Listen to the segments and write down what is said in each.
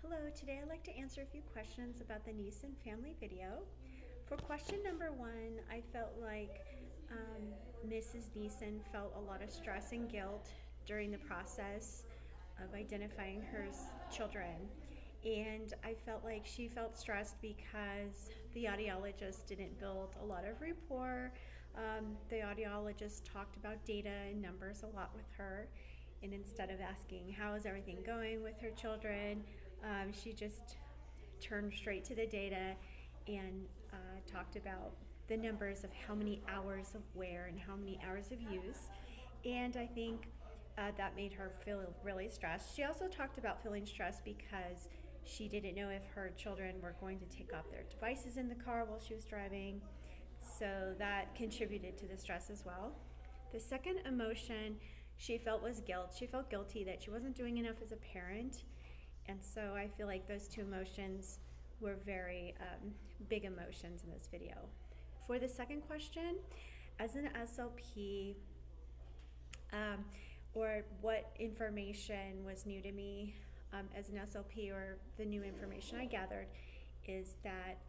Hello, today I'd like to answer a few questions about the Nissen family video. For question number one, I felt like Mrs. Nissen felt a lot of stress and guilt during the process of identifying her children. And I felt like she felt stressed because the audiologist didn't build a lot of rapport. The audiologist talked about data and numbers a lot with her. And instead of asking, how is everything going with her children, she just turned straight to the data and talked about the numbers of how many hours of wear and how many hours of use. And I think that made her feel really stressed. She also talked about feeling stressed because she didn't know if her children were going to take off their devices in the car while she was driving. So that contributed to the stress as well. The second emotion she felt was guilt. She felt guilty that she wasn't doing enough as a parent. And so I feel like those two emotions were very big emotions in this video. For the second question, as an SLP, or what information was new to me as an SLP, or the new information I gathered, is that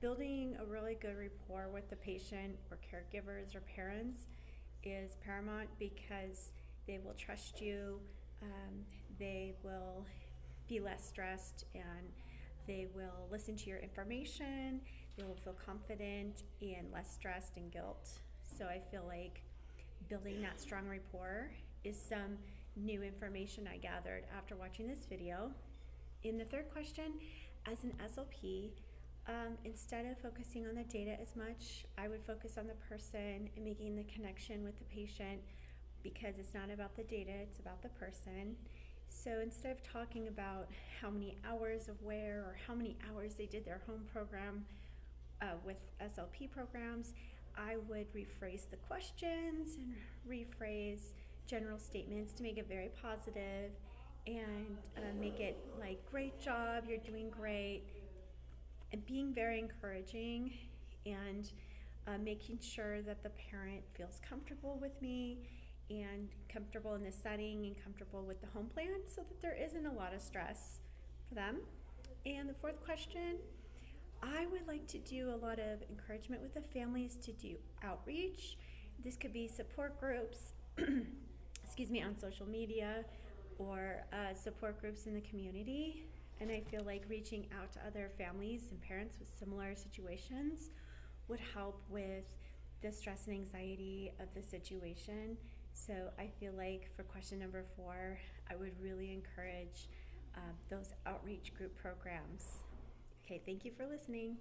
building a really good rapport with the patient or caregivers or parents is paramount, because they will trust you, they will be less stressed, and they will listen to your information, they will feel confident and less stressed and guilt. So I feel like building that strong rapport is some new information I gathered after watching this video. In the third question, as an SLP, instead of focusing on the data as much, I would focus on the person and making the connection with the patient, because it's not about the data, it's about the person. So instead of talking about how many hours of wear or how many hours they did their home program with SLP programs, I would rephrase the questions and rephrase general statements to make it very positive, and make it like, great job, you're doing great, and being very encouraging, and making sure that the parent feels comfortable with me and comfortable in the setting and comfortable with the home plan, so that there isn't a lot of stress for them. And the fourth question, I would like to do a lot of encouragement with the families to do outreach. This could be support groups, on social media, or support groups in the community. And I feel like reaching out to other families and parents with similar situations would help with the stress and anxiety of the situation. So I feel like for question number 4, I would really encourage those outreach group programs. Okay, thank you for listening.